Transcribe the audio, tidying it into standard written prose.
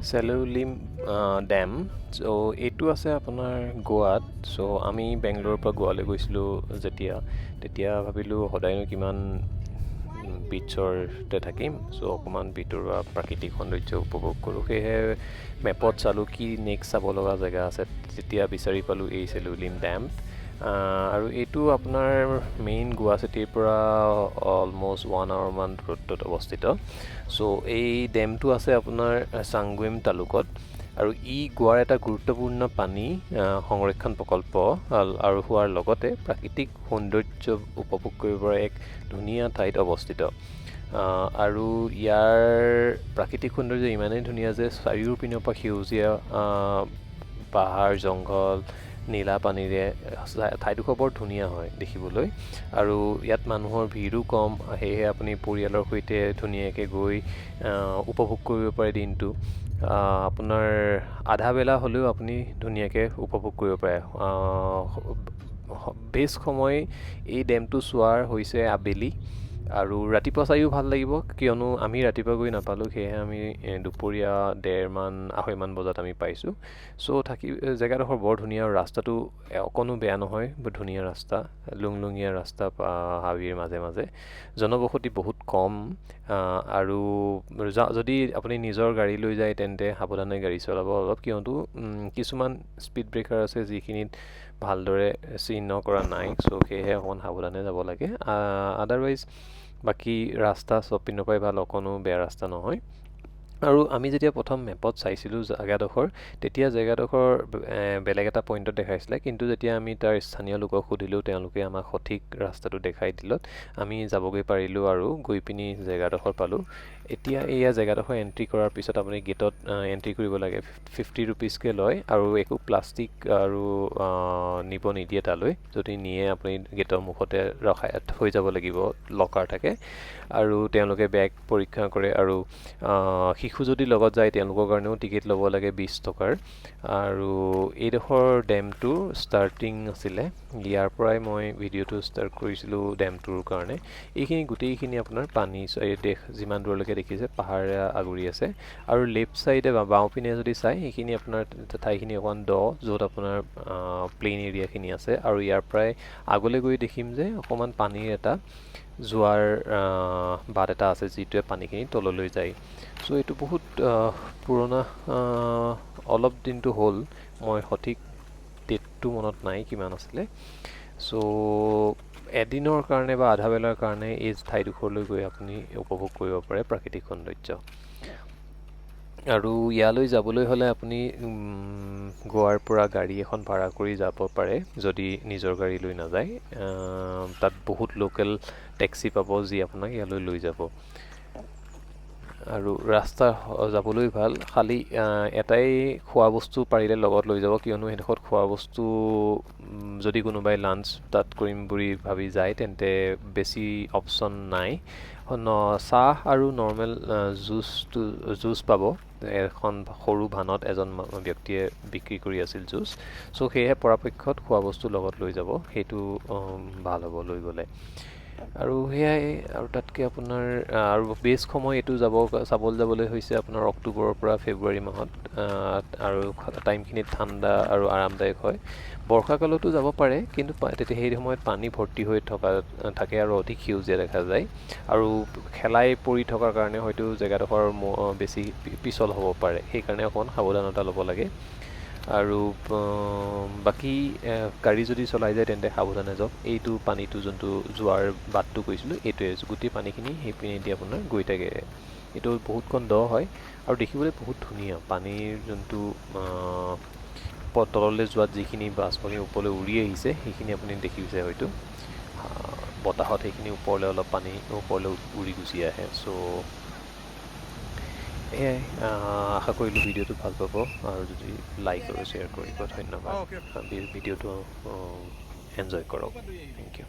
চেলুলিম dam. চ' এইটো আছে আপোনাৰ গোৱাত। চ' আমি বেংগলোৰৰ পৰা গোৱালৈ গৈছিলোঁ তেতিয়া ভাবিলোঁ সদায়নো কিমান বিচতে থাকিম। চ' অকণমান ভিতৰুৱা প্ৰাকৃতিক সৌন্দৰ্য উপভোগ কৰোঁ। সেয়েহে মেপত চালোঁ কি নেক্সট চাব লগা জেগা আছে। তেতিয়া বিচাৰি পালোঁ এই চেলুলিম ডেম। আৰু এইটো আপোনাৰ মেইন গোৱা চিটিৰ পৰা অলম'ষ্ট 1 hour মান দূৰত্বত অৱস্থিত। চ' এই ডেমটো আছে আপোনাৰ চাংগুইম তালুকত, আৰু ই গোৱাৰ এটা গুৰুত্বপূৰ্ণ পানী সংৰক্ষণ প্ৰকল্প আৰু হোৱাৰ লগতে প্ৰাকৃতিক সৌন্দৰ্য উপভোগ কৰিব পৰা এক ধুনীয়া ঠাইত অৱস্থিত। আৰু ইয়াৰ প্ৰাকৃতিক সৌন্দৰ্য ইমানেই ধুনীয়া যে চাৰিওপিনৰ পৰা সেউজীয়া পাহাৰ জংঘল নীলা পানীৰে ঠাইডোখৰ বৰ ধুনীয়া হয় দেখিবলৈ। আৰু ইয়াত মানুহৰ ভিৰো কম, সেয়েহে আপুনি পৰিয়ালৰ সৈতে ধুনীয়াকৈ গৈ উপভোগ কৰিব পাৰে দিনটো। আপোনাৰ আধা বেলা হ'লেও আপুনি ধুনীয়াকৈ উপভোগ কৰিব পাৰে। বেষ্ট সময় এই ডেমটো চোৱাৰ হৈছে আবেলি, আৰু ৰাতিপুৱা চাইও ভাল লাগিব, কিয়নো আমি ৰাতিপুৱা গৈ নাপালোঁ। সেয়েহে আমি দুপৰীয়া 1:30-2:30 বজাত আমি পাইছোঁ। চ' জেগাডোখৰ বৰ ধুনীয়া, আৰু ৰাস্তাটো অকণো বেয়া নহয়, বৰ ধুনীয়া ৰাস্তা, লুংলুঙীয়া ৰাস্তা হাবিৰ মাজে মাজে। জনবসতি বহুত কম, আৰু যদি আপুনি নিজৰ গাড়ী লৈ যায় তেন্তে সাৱধানে গাড়ী চলাব অলপ, কিয়নো কিছুমান স্পীড ব্ৰেকাৰ আছে যিখিনিত ভালদৰে চিহ্ন কৰা নাই। চ' সেয়েহে অকণমান সাৱধানে যাব লাগে। আদাৰৱাইজ বাকী ৰাস্তা চব পিনৰ পৰাই ভাল, অকণো বেয়া ৰাস্তা নহয়। আৰু আমি যেতিয়া প্ৰথম মেপত চাইছিলোঁ জেগাডোখৰ, তেতিয়া জেগাডোখৰ বেলেগ এটা পইণ্টত দেখাইছিলে, কিন্তু যেতিয়া আমি তাৰ স্থানীয় লোকক সুধিলোঁ তেওঁলোকে আমাক সঠিক ৰাস্তাটো দেখাই দিলত আমি যাবগৈ পাৰিলোঁ আৰু গৈ পিনি জেগাডোখৰ পালোঁ। এতিয়া এয়া জেগাডোখৰ এণ্ট্ৰি কৰাৰ পিছত আপুনি গেটত এণ্ট্ৰি কৰিব লাগে, 50 rupeesকৈ লয়, আৰু একো প্লাষ্টিক আৰু নিব নিদিয়ে তালৈ। যদি নিয়ে আপুনি গেটৰ মুখতে ৰখাই থৈ যাব লাগিব, লকাৰ থাকে, আৰু তেওঁলোকে বেগ পৰীক্ষা কৰে। আৰু শিশু যদি লগত যায় তেওঁলোকৰ কাৰণেও টিকেট ল'ব লাগে 20 টকাৰ। আৰু এইডোখৰ ডেমটো ষ্টাৰ্টিং আছিলে, ইয়াৰ পৰাই মই ভিডিঅ'টো ষ্টাৰ্ট কৰিছিলোঁ ডেমটোৰ কাৰণে। এইখিনি গোটেইখিনি আপোনাৰ পানী দেশ যিমান দূৰলৈকে দেখিছে পাহাৰে আগুৰি আছে। আৰু লেফ্ট ছাইডে বা বাওঁপিনে যদি চাই, সেইখিনি আপোনাৰ ঠাইখিনি অকণমান দ, য'ত আপোনাৰ প্লেইন এৰিয়াখিনি আছে। আৰু ইয়াৰ পৰাই আগলৈ গৈ দেখিম যে অকণমান পানীৰ এটা যোৱাৰ বাট এটা আছে, যিটোৱে পানীখিনি তললৈ যায়। চ' এইটো বহুত পুৰণা, অলপ দিনটো হ'ল, মই সঠিক ডেটটো মনত নাই কিমান আছিলে। চ' এদিনৰ কাৰণে বা আধা বেলাৰ কাৰণে এই ঠাইডোখৰলৈ গৈ আপুনি উপভোগ কৰিব পাৰে প্ৰাকৃতিক সৌন্দৰ্য। আৰু ইয়ালৈ যাবলৈ হ'লে আপুনি গোৱাৰ পৰা গাড়ী এখন ভাড়া কৰি যাব পাৰে, যদি নিজৰ গাড়ী লৈ নাযায়। তাত বহুত লোকেল টেক্সি পাব যি আপোনাক ইয়ালৈ লৈ যাব। আৰু ৰাস্তা যাবলৈ ভাল, খালি এটাই খোৱা বস্তু পাৰিলে লগত লৈ যাব, কিয়নো সেইডোখৰত খোৱা বস্তু যদি কোনোবাই লাঞ্চ তাত কৰিম বুলি ভাবি যায় তেন্তে বেছি অপশ্যন নাই। চাহ আৰু নৰ্মেল জুচ পাব। এখন সৰু ভানত এজন ব্যক্তিয়ে বিক্ৰী কৰি আছিল জুচ। চ' সেয়েহে পৰাপক্ষত খোৱা বস্তু লগত লৈ যাব, সেইটো ভাল হ'ব লৈ গ'লে। আৰু সেয়াই, আৰু তাতকৈ আপোনাৰ আৰু বেষ্ট সময় এইটো চাবলৈ যাবলৈ হৈছে আপোনাৰ অক্টোবৰৰ পৰা ফেব্ৰুৱাৰী মাহত। আৰু টাইমখিনিত ঠাণ্ডা আৰু আৰামদায়ক হয়। বৰ্ষাকালতো যাব পাৰে, কিন্তু তেতিয়া সেই সময়ত পানী ভৰ্তি হৈ থাকে আৰু অধিক সেউজীয়া দেখা যায়। আৰু শেলাই পৰি থকাৰ কাৰণে হয়তো জেগাডোখৰ বেছি পিছল হ'ব পাৰে, সেইকাৰণে অকণমান সাৱধানতা ল'ব লাগে। আৰু বাকী গাড়ী যদি চলাই যায় তেন্তে সাৱধানে যাওক। এইটো পানীটো যোনটো যোৱাৰ বাটটো কৈছিলোঁ, এইটোৱে গোটেই পানীখিনি সেইপিনেদি আপোনাৰ গৈ থাকে। এইটো বহুতকণ দ হয়, আৰু দেখিবলৈ বহুত ধুনীয়া। পানীৰ যোনটো তললৈ যোৱাত যিখিনি বাষ্পখিনি ওপৰলৈ উৰি আহিছে, সেইখিনি আপুনি দেখিছে হয়তো বতাহত, সেইখিনি ওপৰলৈ অলপ পানী ওপৰলৈ উৰি গুচি আহে। চ' এয়াই, আশা কৰিলোঁ ভিডিঅ'টো ভাল পাব, আৰু যদি লাইক আৰু শ্বেয়াৰ কৰিব। ধন্যবাদ। ভিডিঅ'টো এনজয় কৰক। Thank U.